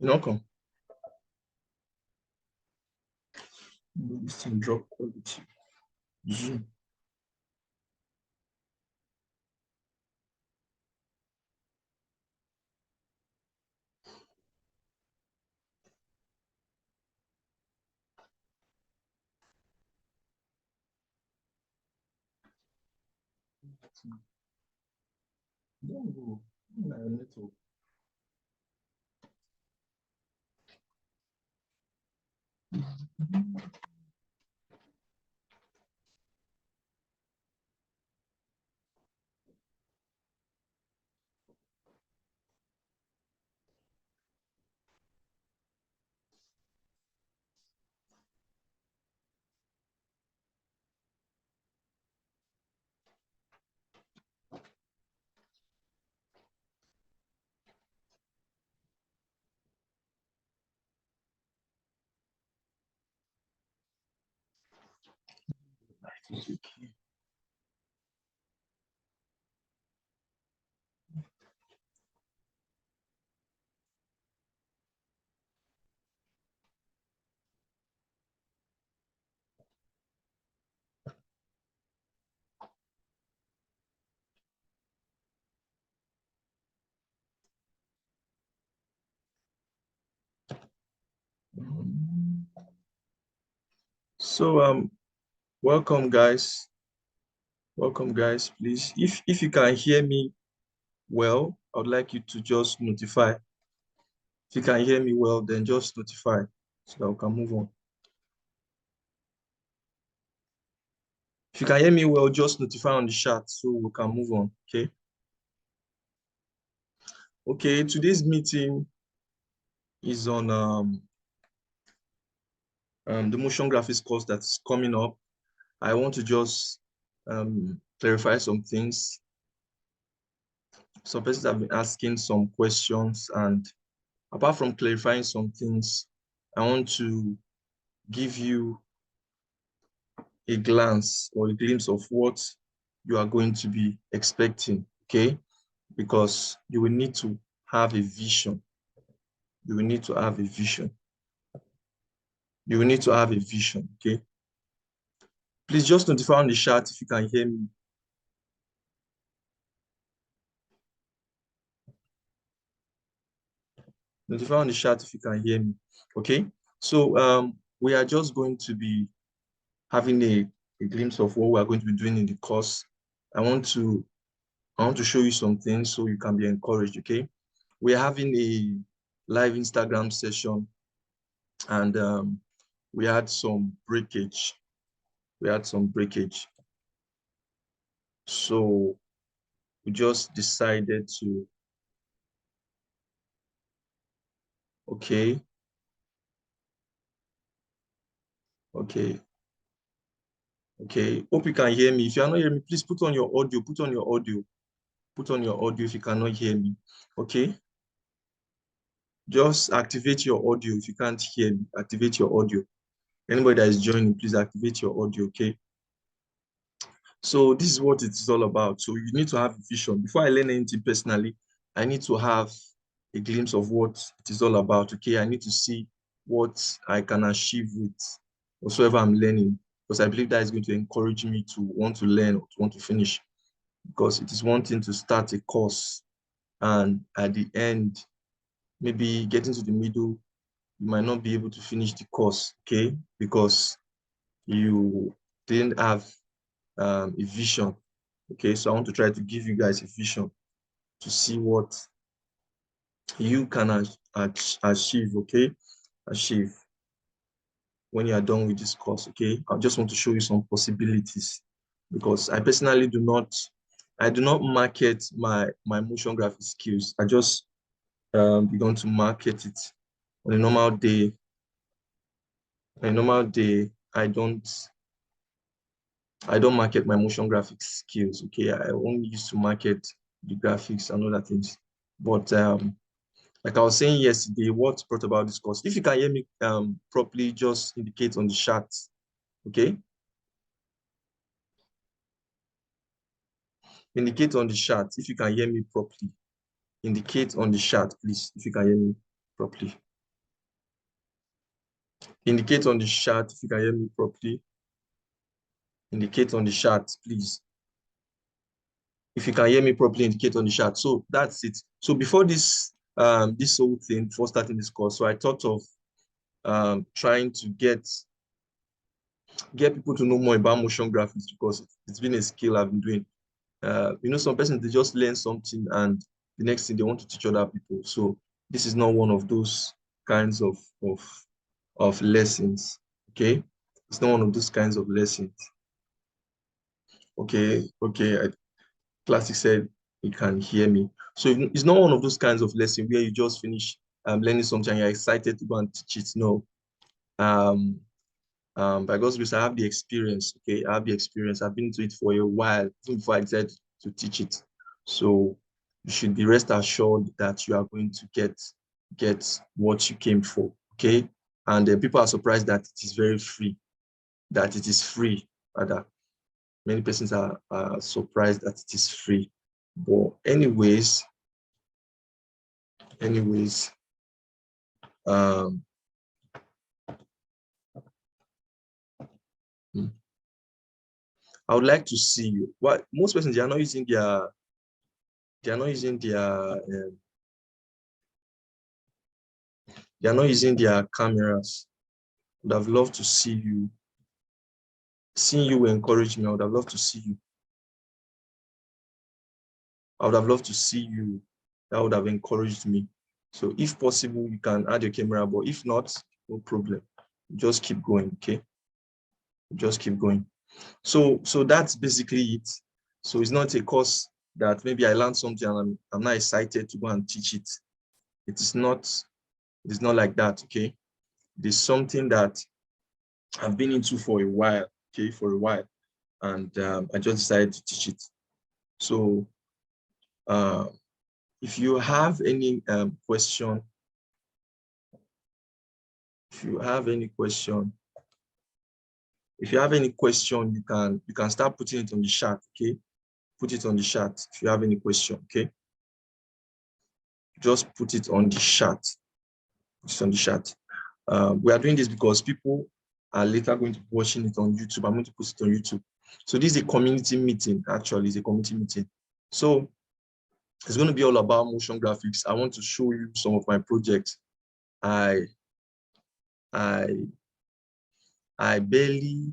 Welcome. This thing drop quality. Zoom. Don't go. Network. So welcome guys. Welcome guys. Please, if you can hear me well, I would like you to just notify. If you can hear me well, then just notify so that we can move on. If you can hear me well, just notify on the chat so we can move on. Okay. Okay, today's meeting is on the motion graphics course that's coming up. I want to just clarify some things. Some persons have been asking some questions, and apart from clarifying some things, I want to give you a glance or a glimpse of what you are going to be expecting, okay? Because you will need to have a vision. You will need to have a vision. You will need to have a vision, okay? Please just notify on the chat if you can hear me. Notify on the chat if you can hear me, okay? So we are just going to be having a glimpse of what we are going to be doing in the course. I want to show you some things so you can be encouraged, okay? We're having a live Instagram session, and we had some breakage. So we just decided to, okay, okay, okay. Hope you can hear me. If you are not hearing me, please put on your audio, put on your audio if you cannot hear me, okay? Just activate your audio if you can't hear me. Activate your audio. Anybody that is joining, please activate your audio, okay? So this is what it is all about. So you need to have a vision. Before I learn anything personally, I need to have a glimpse of what it is all about, okay? I need to see what I can achieve with whatsoever I'm learning, because I believe that is going to encourage me to want to learn or to want to finish, because it is one thing to start a course and at the end, maybe getting to the middle, you might not be able to finish the course, okay? Because you didn't have a vision, okay? So I want to try to give you guys a vision to see what you can achieve, okay? Achieve when you are done with this course, okay? I just want to show you some possibilities, because I personally do not market my motion graphic skills. I just begun to market it on a normal day. I don't market my motion graphics skills, okay? I only used to market the graphics and other things. But like I was saying yesterday, what brought about this course? If you can hear me properly, just indicate on the chat, okay? Indicate on the chat if you can hear me properly. Indicate on the chat, please, if you can hear me properly. Indicate on the chat if you can hear me properly. Indicate on the chat, please. If you can hear me properly, indicate on the chat. So that's it. So before this this whole thing, before starting this course, so I thought of trying to get people to know more about motion graphics, because it's been a skill I've been doing. You know, some persons, they just learn something and the next thing they want to teach other people. So this is not one of those kinds of lessons. Okay, it's not one of those kinds of lessons. Okay, Classic said he can hear me. So it's not one of those kinds of lessons where you just finish learning something and you're excited to go and teach it. No. By God's grace, I have the experience. Okay, I have the experience. I've been into it for a while, even before I decided to teach it. So you should be rest assured that you are going to get what you came for. Okay, and people are surprised that it is very free, that it is free. Rather, many persons are surprised that it is free. But anyways, I would like to see you. What most persons, they are not using their they are not using their cameras. Would have loved to see you. Seeing you will encourage me. I would have loved to see you. I would have loved to see you. That would have encouraged me. So if possible, you can add your camera, but if not, no problem. Just keep going, okay? Just keep going. So that's basically it. So it's not a course that maybe I learned something and I'm not excited to go and teach it. It's not like that, okay? There's something that I've been into for a while, okay, and I just decided to teach it. So if you have any question, you can start putting it on the chat, okay? Put it on the chat if you have any question, okay? Just put it on the chat. It's on the chat. We are doing this because people are later going to be watching it on YouTube. I'm going to put it on YouTube. So this is a community meeting, actually. It's a community meeting. So it's going to be all about motion graphics. I want to show you some of my projects. I barely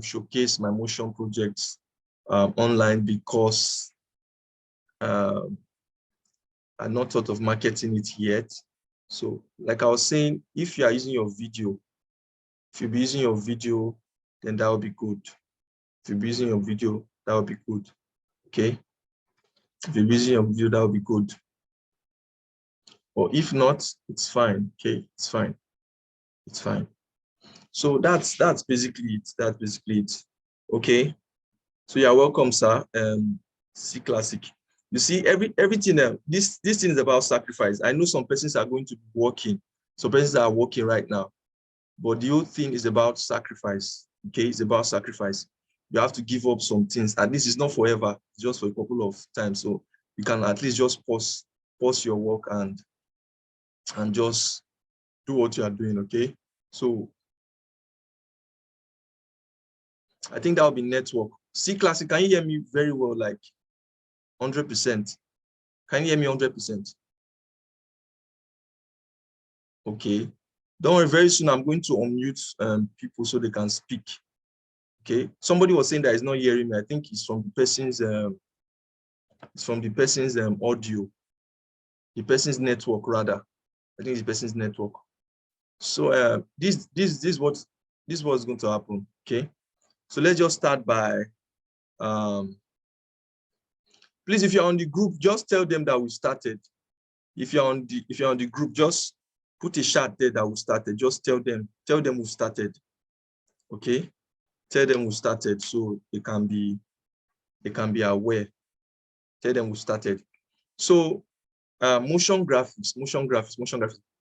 showcase my motion projects online because I'm not thought of marketing it yet. So like I was saying, if you are using your video, if you'll be using your video, then that will be good. If you'll be using your video, that will be good. Okay. If you're using your video, that will be good. Or if not, it's fine. Okay, it's fine. It's fine. So that's basically it. That's basically it. Okay. So you're welcome, sir. C Classic. You see, everything this thing is about sacrifice. I know some persons are going to be working. Some persons are working right now. But the whole thing is about sacrifice. Okay, it's about sacrifice. You have to give up some things. And this is not forever, it's just for a couple of times. So you can at least just pause your work and just do what you are doing. Okay. So I think that will be network. C Classic, can you hear me very well, like 100%? Can you hear me 100%? Okay. Don't worry, very soon I'm going to unmute people so they can speak. Okay. Somebody was saying that he's not hearing me. I think it's from the person's audio, the person's network rather. I think it's the person's network. So this is what's going to happen. Okay. So let's just start by please, if you're on the group, just tell them that we started. If you're on the group, just put a chat there that we started. Just tell them we started. Okay, tell them we started so they can be aware. Tell them we started. So motion graphics.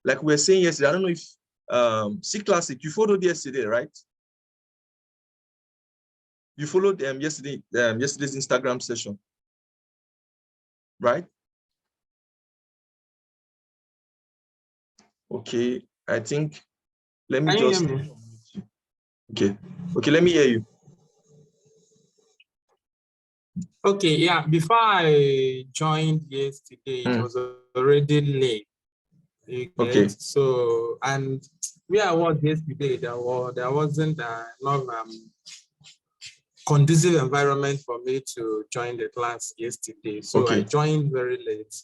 Like we were saying yesterday, I don't know if C Classic, you followed yesterday, right? You followed yesterday's Instagram session, right? Okay, I think, let me Can you just, hear me? okay, let me hear you. Okay, yeah. Before I joined yesterday, it was already late. You Okay. get so, and where I was yesterday, there wasn't enough conducive environment for me to join the class yesterday. So I Okay. joined very late.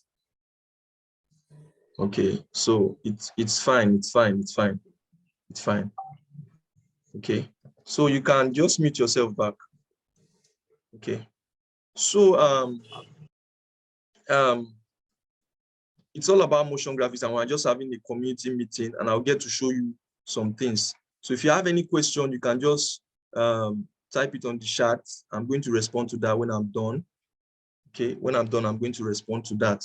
Okay, so it's fine, it's fine, it's fine, it's fine. Okay, so you can just mute yourself back. Okay, so it's all about motion graphics, and we're just having a community meeting, and I'll get to show you some things. So if you have any question, you can just type it on the chat. I'm going to respond to that when I'm done. Okay, when I'm done, I'm going to respond to that.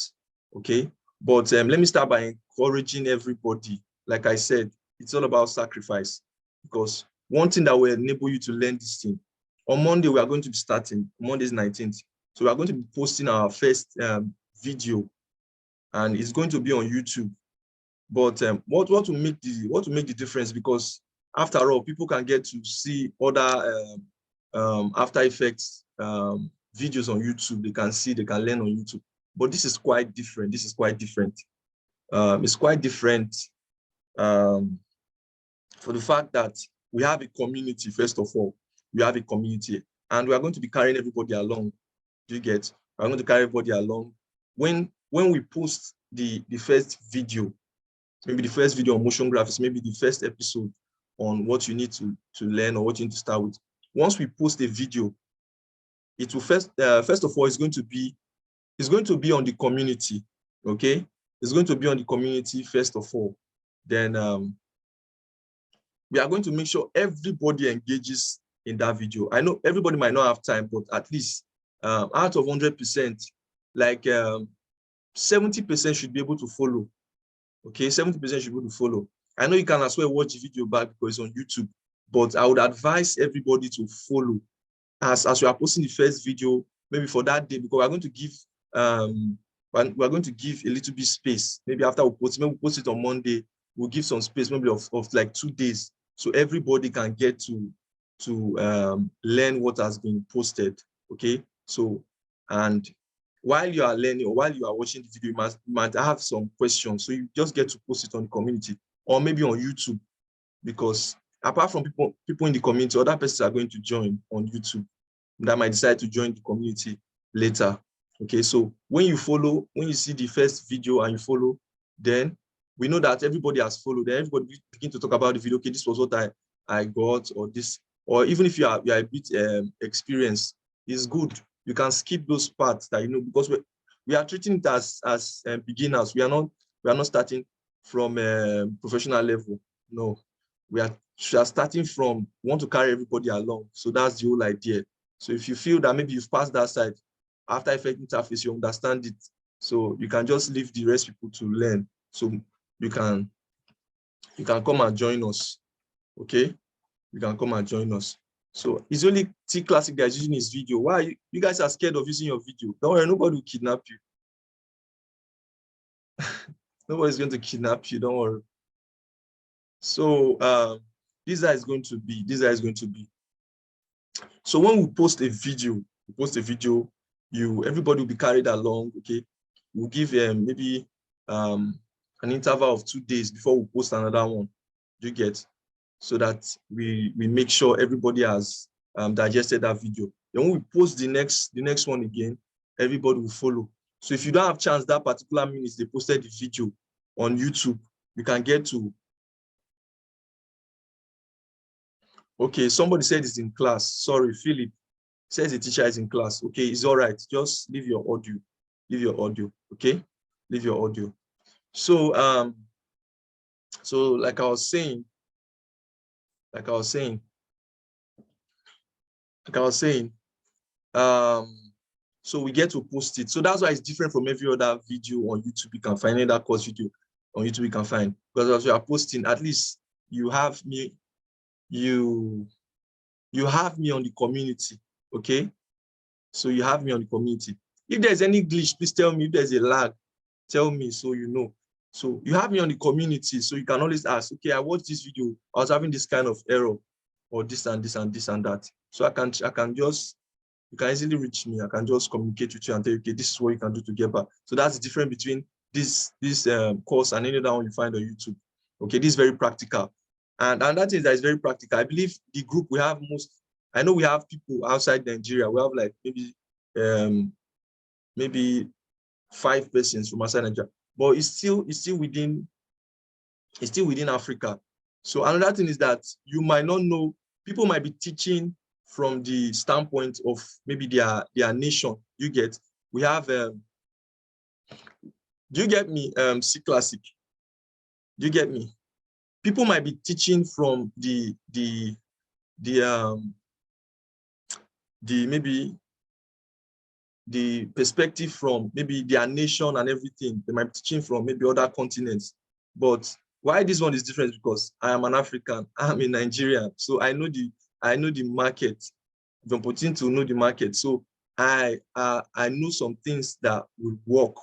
Okay, but let me start by encouraging everybody. Like I said, it's all about sacrifice, because one thing that will enable you to learn this thing, on Monday, we are going to be starting, Monday's 19th. So we are going to be posting our first video, and it's going to be on YouTube. But what will make the difference? Because after all, people can get to see other After Effects videos on YouTube. They can see, they can learn on YouTube. But this is quite different. This is quite different. It's quite different for the fact that we have a community. First of all, we have a community, and we are going to be carrying everybody along. Do you get? We're going to carry everybody along. When we post the first video, maybe the first video on motion graphics, maybe the first episode on what you need to learn or what you need to start with. Once we post a video, it will first of all, it's going to be on the community. Okay, it's going to be on the community first of all. Then we are going to make sure everybody engages in that video. I know everybody might not have time, but at least out of 100%, like 70% should be able to follow. Okay, 70% should be able to follow. I know you can as well watch the video back because it's on YouTube, but I would advise everybody to follow as we are posting the first video, maybe for that day, because we're going to give a little bit space. Maybe after we post it on Monday, we'll give some space, maybe of like 2 days, so everybody can get to learn what has been posted. Okay, so, and while you are learning or while you are watching the video, you might have some questions, so you just get to post it on the community or maybe on YouTube, because apart from people in the community, other persons are going to join on YouTube that might decide to join the community later. Okay, so when you see the first video and you follow, then we know that everybody has followed. Then everybody begin to talk about the video. Okay, this was what I got, or this, or even if you are a bit experienced, it's good. You can skip those parts that because we are treating it as beginners. We are not starting from professional level. No, we are starting from, we want to carry everybody along. So that's the whole idea. So if you feel that maybe you've passed that side, After Effects interface, you understand it, so you can just leave the rest people to learn. So you can come and join us. Okay, you can come and join us. So it's only T Classic that is using his video. Why you guys are scared of using your video? Don't worry, nobody will kidnap you. Nobody's going to kidnap you, don't worry. So this is going to be. So when we post a video, everybody will be carried along. Okay, we'll give maybe an interval of 2 days before we post another one. Do you get? So that we make sure everybody has digested that video. Then when we post the next one again, everybody will follow. So if you don't have chance that particular minute they posted the video on YouTube, you can get to. Okay, somebody said it's in class. Sorry, Philip says the teacher is in class. Okay, it's all right. Just leave your audio. Leave your audio. Okay, leave your audio. So like I was saying, so we get to post it. So that's why it's different from every other video on YouTube. You can find any other course video on YouTube. You can find, because as you are posting, at least you have me. You have me on the community. Okay, so you have me on the community. If there's any glitch, please tell me. If there's a lag, tell me so you know. So you have me on the community, so you can always ask, okay, I watched this video, I was having this kind of error, or this and this and this and that. So you can you can easily reach me. I can just communicate with you and tell you, okay, this is what you can do to get back. So that's the difference between this course and any other one you find on YouTube. Okay, this is very practical. And that thing that is very practical. I believe the group we have I know we have people outside Nigeria. We have like maybe 5 persons from outside Nigeria, but it's still within Africa. So another thing is that you might not know, people might be teaching from the standpoint of maybe their nation. You get, we have do you get me? C Classic. Do you get me? People might be teaching from the maybe the perspective from maybe their nation and everything. They might be teaching from maybe other continents. But why this one is different? Because I am an African, I'm a Nigerian, so I know the market. If I'm putting to know the market, so I know some things that will work,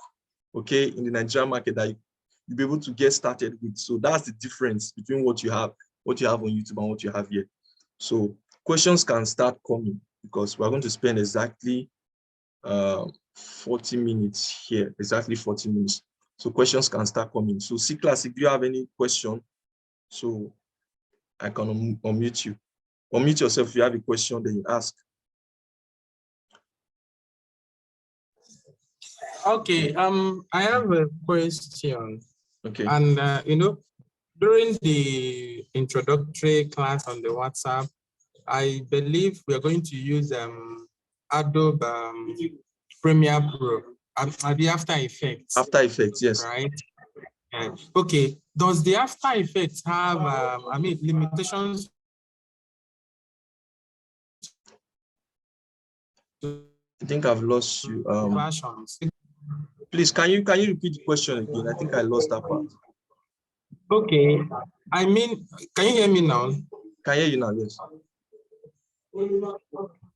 okay, in the Nigerian market that you'll be able to get started with. So that's the difference between what you have on YouTube and what you have here. So questions can start coming because we're going to spend exactly 40 minutes here, exactly 40 minutes. So questions can start coming. So C Classic, do you have any question? So I can unmute you. Unmute yourself if you have a question, then you ask. Okay, I have a question. Okay. And during the introductory class on the WhatsApp, I believe we are going to use Adobe Premiere Pro, the After Effects. After Effects, yes. Right. Okay. Does the After Effects have, limitations? I think I've lost you. Versions. Please, can you repeat the question again? I think I lost that part. Okay. I mean, can you hear me now? Can hear you now, yes.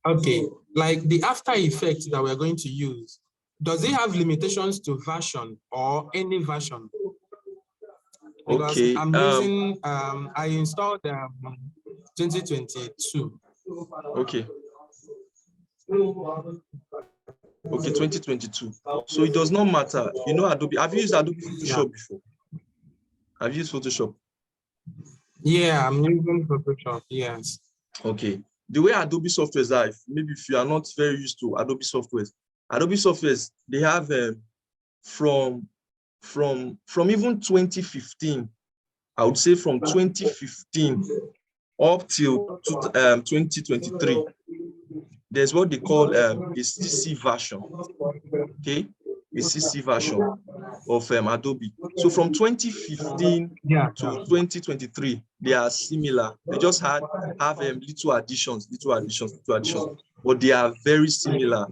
Okay. Like the After Effects that we're going to use, does it have limitations to version or any version? Because okay. I'm using, I installed 2022. Okay. Okay, 2022. So it does not matter. You know Adobe. Have you used Adobe Photoshop before? Have you used Photoshop? Yeah, I'm using Photoshop, yes. Okay. The way Adobe softwares are, maybe if you are not very used to Adobe softwares, they have from even 2015, I would say from 2015 up till 2023, there's what they call a CC version, okay? A CC version of Adobe. So from 2015 to 2023, they are similar. They just have little additions, but they are very similar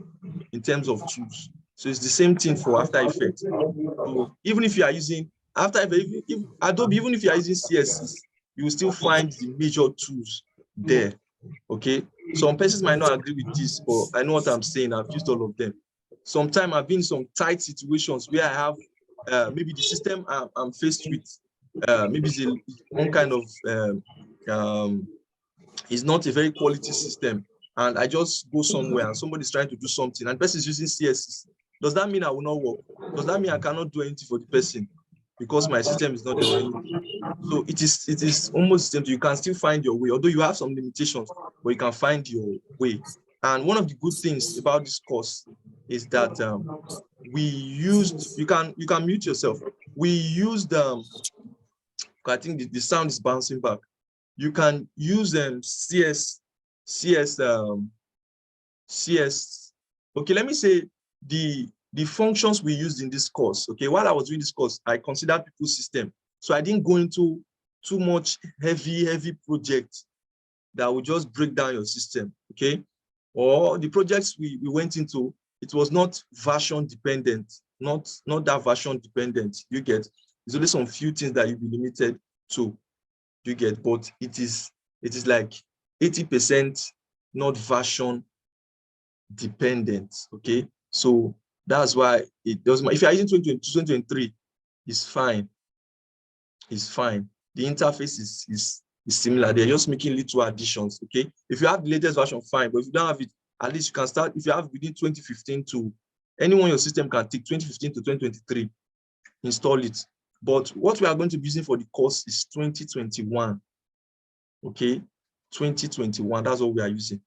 in terms of tools. So it's the same thing for After Effects. So even if you are using After Effects, Adobe, even if you are using CSS, you will still find the major tools there. Okay, some persons might not agree with this, but I know what I'm saying. I've used all of them. Sometimes I've been in some tight situations where I have maybe the system I'm faced with, maybe it's one kind of it's not a very quality system, and I just go somewhere and somebody's trying to do something and the person is using CSS. Does that mean I will not work? Does that mean I cannot do anything for the person because my system is not there anymore? So it is almost the same. You can still find your way, although you have some limitations, but you can find your way. And one of the good things about this course is that we used, you can mute yourself. We used I think the sound is bouncing back. You can use CS. Okay, let me say the functions we used in this course. Okay, while I was doing this course, I considered people's system. So I didn't go into too much heavy projects that would just break down your system, okay? Or the projects we went into, it was not version dependent, not that version dependent, you get. There's only some few things that you'll be limited to, you get, but it is like 80% not version dependent, okay? So that's why it doesn't matter. If you're using 2023, It's fine. It's fine. The interface is similar. They're just making little additions. Okay. If you have the latest version, fine. But if you don't have it, at least you can start. If you have within 2015 to anyone your system can take 2015 to 2023, install it. But what we are going to be using for the course is 2021. Okay, 2021. That's what we are using.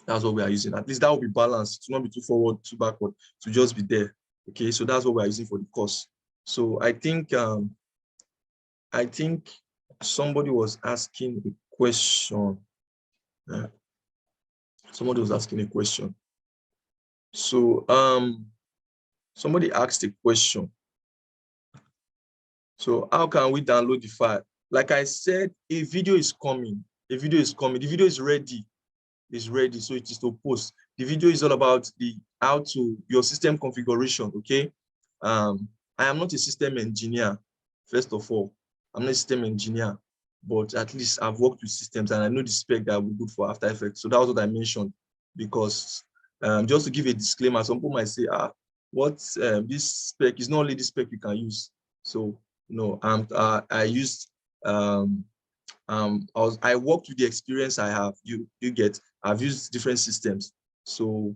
That's what we are using. At least that will be balanced. To not be too forward, too backward. To just be there. Okay, so that's what we are using for the course. So I think somebody was asking a question. Somebody was asking a question. So somebody asked a question. So how can we download the file? Like I said, a video is coming. A video is coming. The video is ready. It's ready. So it is to post. The video is all about your system configuration. Okay. I am not a system engineer. First of all, I'm not a system engineer, but at least I've worked with systems and I know the spec that will be good for After Effects. So that was what I mentioned, because just to give a disclaimer, some people might say, this spec is not only the spec you can use. So no, I used I worked with the experience I have. I've used different systems. So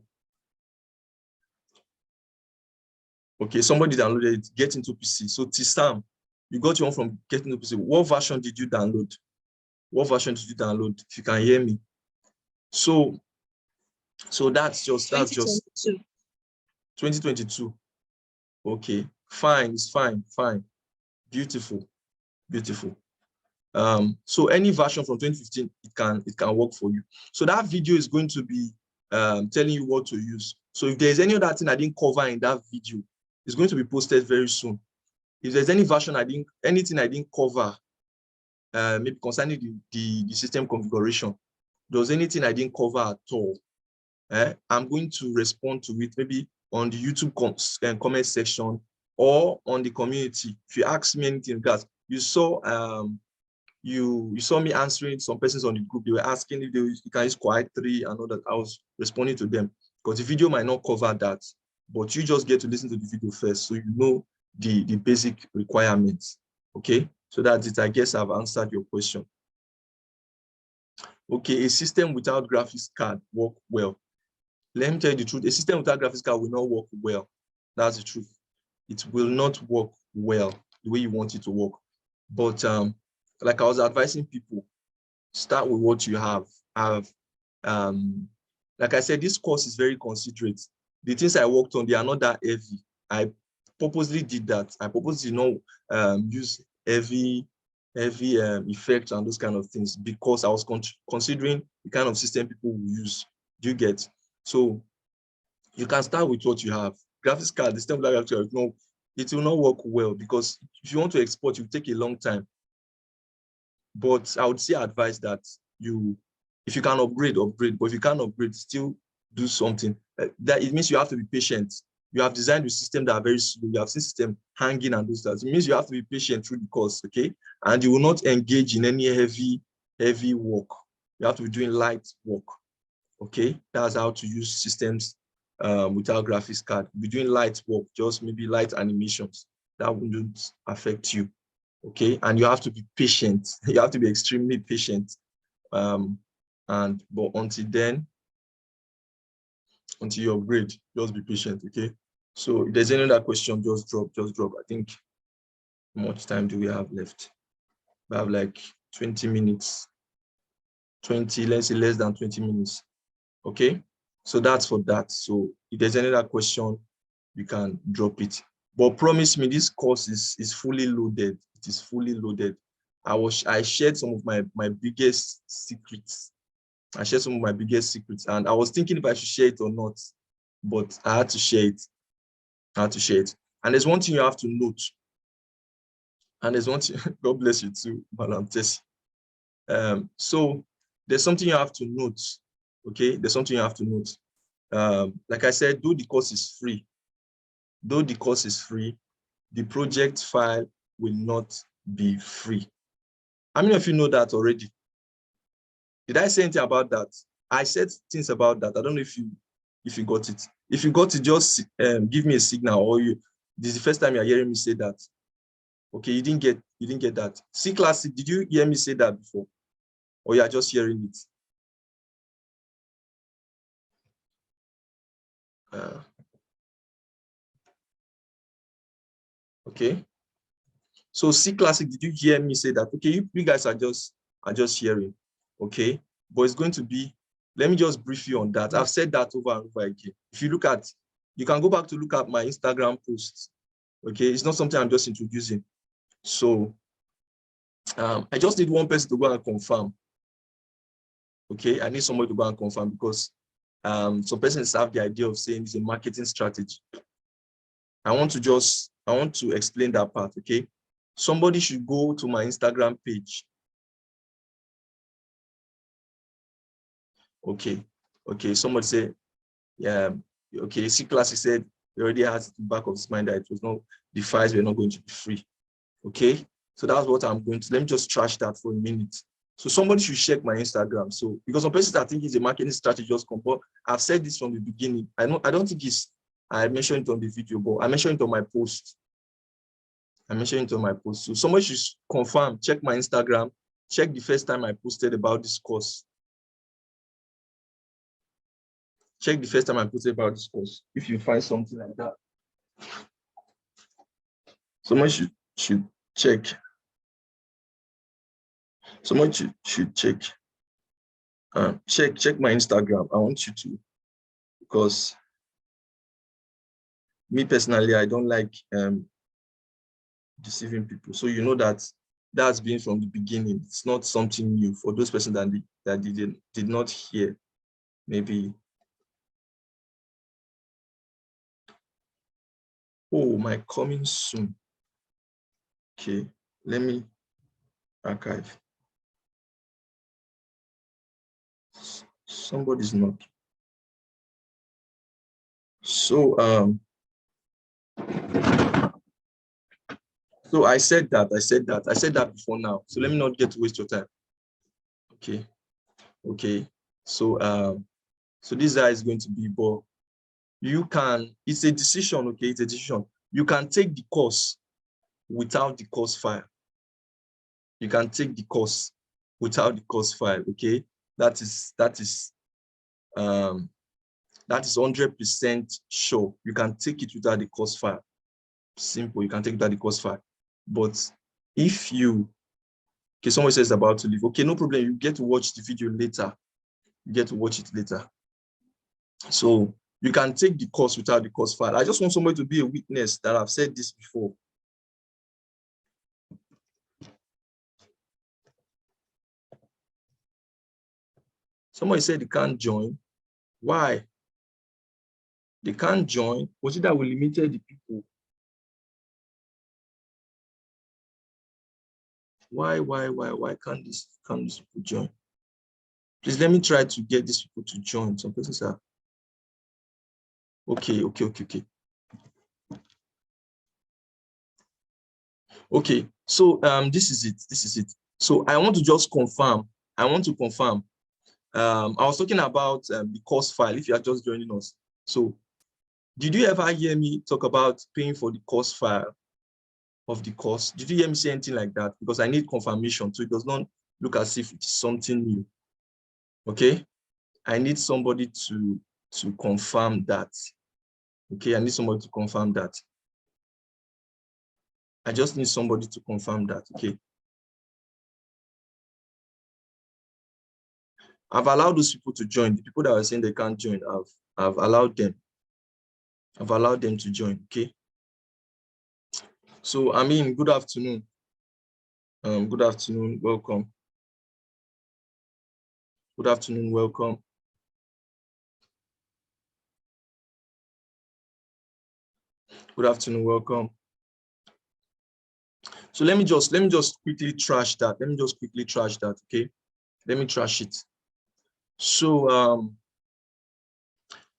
okay, somebody downloaded it, Get Into PC. So Tisam, you got your one from Get Into PC. What version did you download? What version did you download? If you can hear me. So that's just 2022. Okay, fine, it's fine. Beautiful. So any version from 2015, it can work for you. So that video is going to be telling you what to use. So if there's any other thing I didn't cover in that video, it's going to be posted very soon. If there's any version anything I didn't cover, maybe concerning the system configuration, there's anything I didn't cover at all, I'm going to respond to it maybe on the YouTube comment section or on the community. If you ask me anything, guys, you saw you saw me answering some persons on the group. They were asking if you can use Quiet 3 and all that. I was responding to them because the video might not cover that, but you just get to listen to the video first, so you know the basic requirements. Okay, so that's it. I guess I've answered your question. Okay, a system without graphics card work well. Let me tell you the truth. A system without graphics card will not work well. That's the truth. It will not work well the way you want it to work. But like I was advising people, start with what you have. Like I said, this course is very considerate. The things I worked on, they are not that heavy. I purposely did that. I purposely did not use heavy effects and those kind of things because I was considering the kind of system people will use. Do you get? So you can start with what you have. Graphics card, the system like graphics card, it will not work well because if you want to export, it will take a long time. But I would say advise that if you can upgrade, but if you can't upgrade, still do something. That it means you have to be patient. You have designed the system that are very slow. You have seen system hanging and those that. It means you have to be patient through the course, okay? And you will not engage in any heavy work. You have to be doing light work, okay? That's how to use systems without graphics card. Be doing light work, just maybe light animations. That wouldn't affect you, okay? And you have to be patient. You have to be extremely patient. But until then, until you upgrade, just be patient, okay? So if there's any other question, just drop. I think how much time do we have left? We have like 20 minutes. 20, let's say less than 20 minutes. Okay, so that's for that. So if there's any other question, you can drop it. But promise me, this course is fully loaded. It is fully loaded. I shared some of my biggest secrets. I shared some of my biggest secrets, and I was thinking if I should share it or not, but I had to share it. And there's one thing you have to note. And there's one thing, God bless you too, Madam Tessie. So there's something you have to note. Okay, there's something you have to note. Like I said, though the course is free, the project file will not be free. How many of you know that already? Did I say anything about that? I said things about that. I don't know if you got it. If you got it, just give me a signal, or This is the first time you're hearing me say that. Okay, you didn't get that. C Classic, did you hear me say that before? Or you are just hearing it? Okay. So C Classic, did you hear me say that? Okay, you guys are just hearing. Okay, but it's going to be, let me just brief you on that. I've said that over and over again. If you look at, you can go back to look at my Instagram posts. Okay, it's not something I'm just introducing. So I just need one person to go and confirm. Okay, I need somebody to go and confirm, because some persons have the idea of saying it's a marketing strategy. I want to explain that part. Okay, somebody should go to my Instagram page. Okay, somebody said, yeah, okay, C Classic said he already has it in the back of his mind that it was not, the files were not going to be free. Okay, so that's what I'm going to, let me just trash that for a minute. So somebody should check my Instagram. So because some persons, I think it's a marketing strategy, just come, but I've said this from the beginning. I don't think I mentioned it on the video, but I mentioned it on my post. So somebody should confirm, check my Instagram, check the first time I posted about this course. Check the first time I posted about this course. If you find something like that, someone should check. Someone should check. Check my Instagram. I want you to, because me personally, I don't like deceiving people. So you know that's been from the beginning. It's not something new for those persons that did not hear. Maybe, oh, my coming soon. Okay, let me archive. Somebody's not. So so I said that before now. So let me not get to waste your time. Okay. So so this guy is going to be, but you can, it's a decision, okay? It's a decision. You can take the course without the course file. You can take the course without the course file, okay? That is 100% sure. You can take it without the course file. Simple, you can take it without the course file. But if you, okay, someone says about to leave, okay, no problem, you get to watch the video later. You get to watch it later. So you can take the course without the course file. I just want somebody to be a witness that I've said this before. Somebody said they can't join. Why? They can't join. Was it that we limited the people? Why can't these people join? Please let me try to get these people to join. Some persons are okay. Okay, so this is it. So I want to just confirm. I was talking about the course file, if you are just joining us. So did you ever hear me talk about paying for the course file of the course? Did you hear me say anything like that? Because I need confirmation, so it does not look as if it's something new. Okay, I need somebody to confirm that. Okay, I need somebody to confirm that. I just need somebody to confirm that. Okay. I've allowed those people to join. The people that were saying they can't join, I've allowed them. I've allowed them to join. Okay. So I mean, good afternoon. Good afternoon. Welcome. Good afternoon. Welcome. Good afternoon. Welcome. So let me just quickly trash that. Okay. Let me trash it. So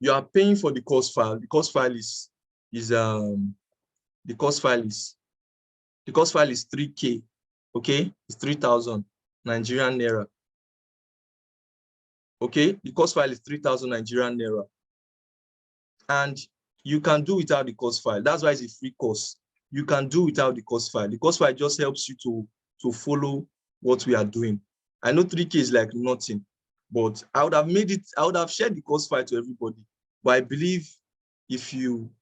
you are paying for the course file. The course file is 3K. Okay, it's 3,000 Nigerian naira. Okay, the course file is 3,000 Nigerian naira. And you can do without the course file. That's why it's a free course. You can do without the course file. The course file just helps you to follow what we are doing. I know 3K is like nothing, but I would have shared the course file to everybody. But I believe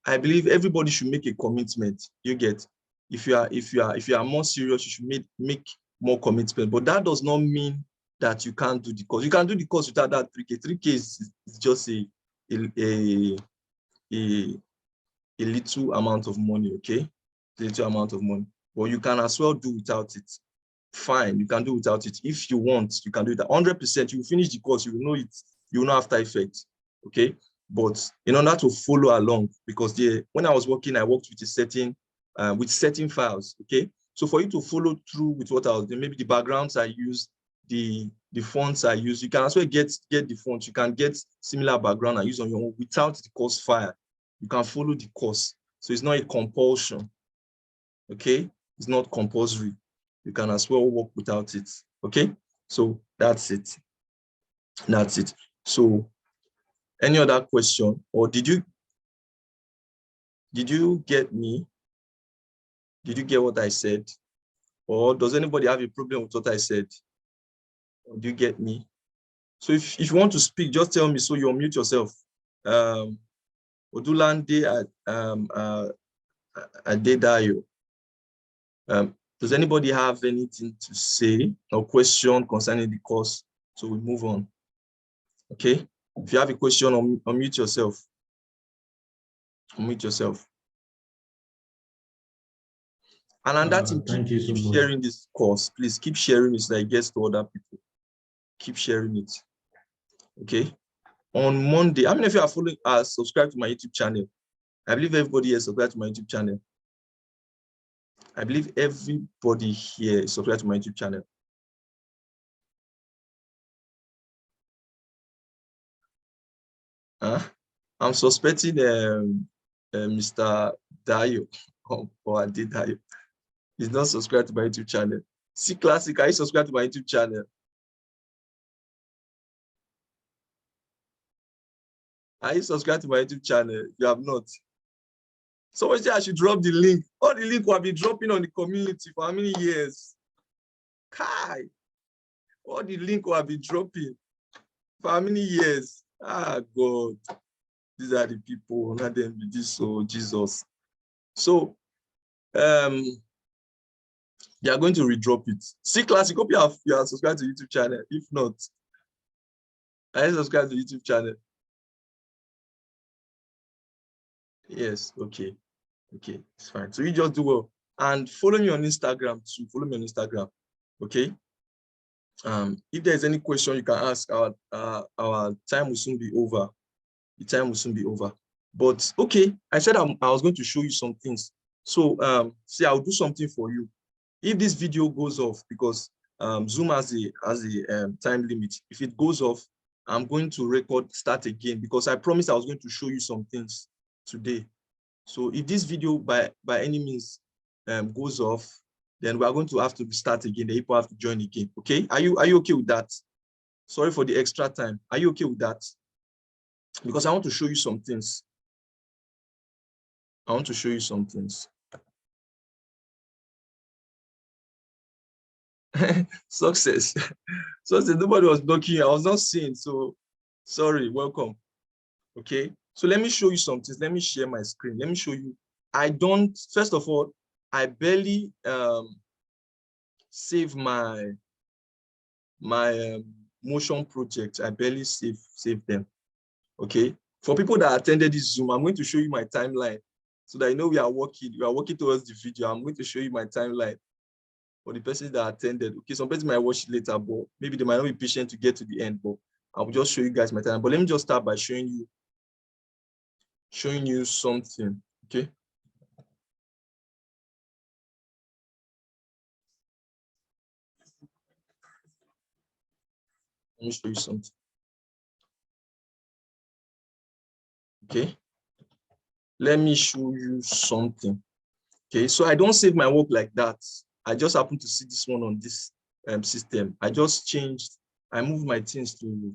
everybody should make a commitment. You get, if you are more serious, you should make more commitment. But that does not mean that you can't do the course. You can do the course without that 3K. 3K is just a little amount of money, okay? A little amount of money. But you can as well do without it. Fine, you can do without it. If you want, you can do it. 100%, you finish the course, you will know it. You will know After Effects, okay? But in order to follow along, because when I was working, I worked with certain files, okay? So for you to follow through with what I was doing, maybe the backgrounds I use, the fonts I use, you can as well get the fonts. You can get similar background and use on your own without the course file. You can follow the course. So it's not a compulsion, okay? It's not compulsory. You can as well work without it, okay? So that's it. That's it. So any other question? Or did you get me? Did you get what I said? Or does anybody have a problem with what I said? Or do you get me? So if you want to speak, just tell me so you unmute yourself. Odulande Adedayo. Does anybody have anything to say or question concerning the course? So we move on. Okay. If you have a question, unmute yourself. Unmute yourself. And that thing, keep sharing this course. Please keep sharing it so that it gets to other people. Keep sharing it. Okay. On Monday, how many of you are following us? Subscribe to my YouTube channel. I believe everybody is subscribed to my YouTube channel. I believe everybody here is subscribed to my YouTube channel. I'm suspecting Mr. Dayo or Adedayo. He's not subscribed to my YouTube channel. See Classic, are you subscribed to my YouTube channel? Are you subscribed to my YouTube channel? You have not. Someone said I should drop the link. All the link will be dropping on the community for how many years? Kai. All the link will be dropping for how many years? Ah, God. These are the people, not them with this, so Jesus. So, they are going to redrop it. See Classic, hope you are subscribed to YouTube channel. If not, I subscribe to YouTube channel. Yes, okay. Okay, it's fine. So you just do well. And follow me on Instagram too. Follow me on Instagram. Okay. If there's any question you can ask, our time will soon be over. The time will soon be over. But okay, I said I was going to show you some things. So see, I'll do something for you. If this video goes off, because Zoom has a time limit. If it goes off, I'm going to start again, because I promised I was going to show you some things today. So if this video by any means goes off, then we are going to have to start again. The people have to join again. Okay? Are you okay with that? Sorry for the extra time. Are you okay with that? Because I want to show you some things. I want to show you some things. Success. Success. Nobody was knocking. I was not seeing. So sorry. Welcome. Okay. So let me show you some things. Let me share my screen. Let me show you. First of all, I barely save my motion project. I barely save them. Okay. For people that attended this Zoom, I'm going to show you my timeline so that you know we are working towards the video. I'm going to show you my timeline for the persons that attended. Okay, some people might watch it later, but maybe they might not be patient to get to the end, but I will just show you guys my timeline. But let me just start by showing you something. Okay. Let me show you something. Okay. Let me show you something. Okay, so I don't save my work like that. I just happen to see this one on this system. I just I moved my things to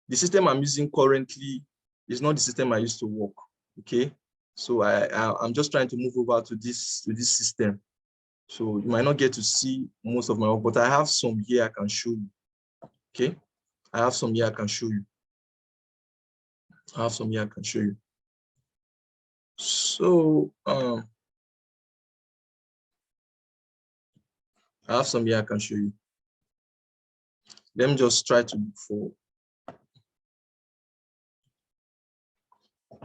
the system I'm using currently is not the system I used to work. Okay, So I'm just trying to move over to this system. So you might not get to see most of my work, but I have some here I can show you. Okay, I have some here I can show you. I have some here I can show you. So I have some here I can show you. Let me just try to look for.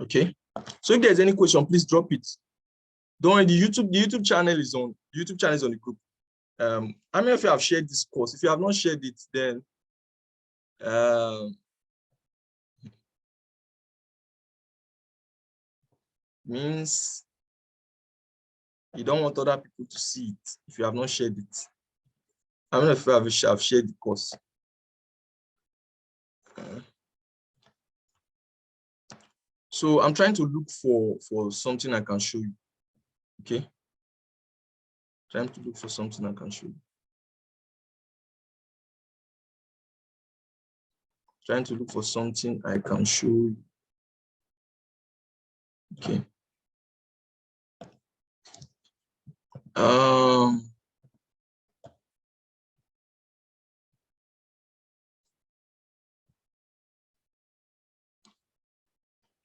Okay. So if there's any question, please drop it. Don't worry, the YouTube channel is on. YouTube channel is on the group. How many of you have shared this course? If you have not shared it, then means you don't want other people to see it if you have not shared it. How many of you have shared the course? So I'm trying to look for something I can show you. Okay. Trying to look for something I can show you. Trying to look for something I can show you. Okay.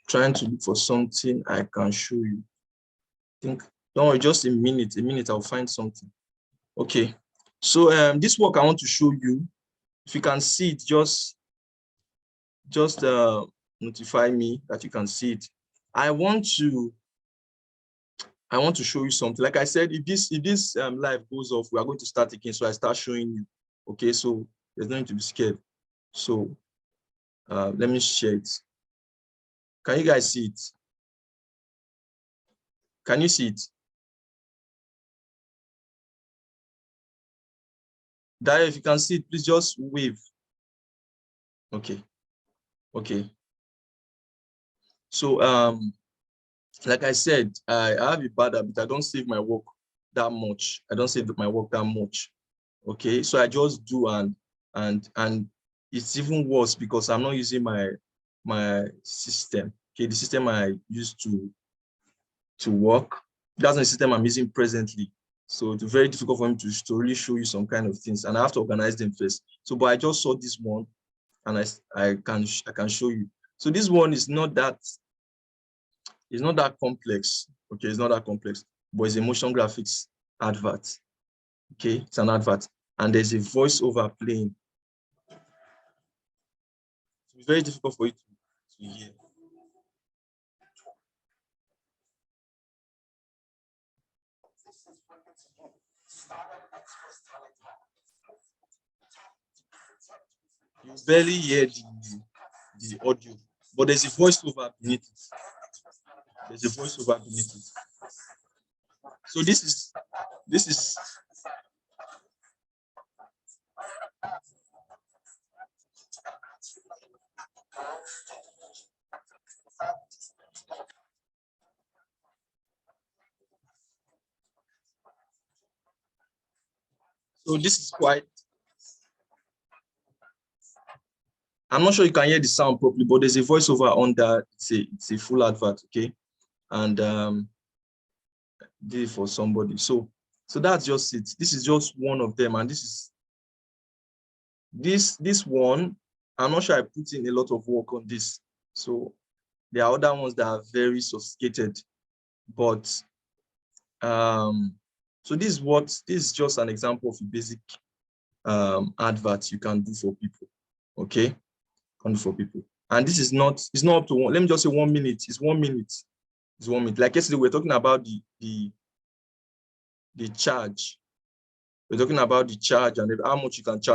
Trying to look for something I can show you. Think, don't worry, just a minute, I'll find something. Okay. So this work I want to show you, if you can see it, just notify me that you can see it. I want to show you something. Like I said, if this live goes off, we are going to start again. So I start showing you. Okay, so there's no need to be scared. So let me share it. Can you guys see it? Can you see it? Dayo, if you can see it, please just wave. Okay. Okay. So like I said, I have a bad habit. I don't save my work that much. I don't save my work that much. Okay, so I just do, and it's even worse because I'm not using my system. Okay, the system I used to work, that's the system I'm using presently. So it's very difficult for me to really show you some kind of things, and I have to organize them first. So, but I just saw this one, and I can show you. So this one is not that complex. Okay, it's not that complex, but it's a motion graphics advert. Okay, it's an advert, and there's a voiceover playing. It's very difficult for you to hear. You barely hear the audio, but there's a voiceover beneath it. There's a voiceover beneath it. So this is quite. I'm not sure you can hear the sound properly, but there's a voiceover on that. It's a full advert, okay? And did it for somebody. So that's just it. This is just one of them, and this one. I'm not sure I put in a lot of work on this. So there are other ones that are very sophisticated, but so this is just an example of a basic advert you can do for people. Okay, can do for people. And this is not, it's not up to one. Let me just say 1 minute. It's 1 minute. It's 1 minute. Like yesterday, we were talking about the charge. We're talking about the charge and how much you can charge.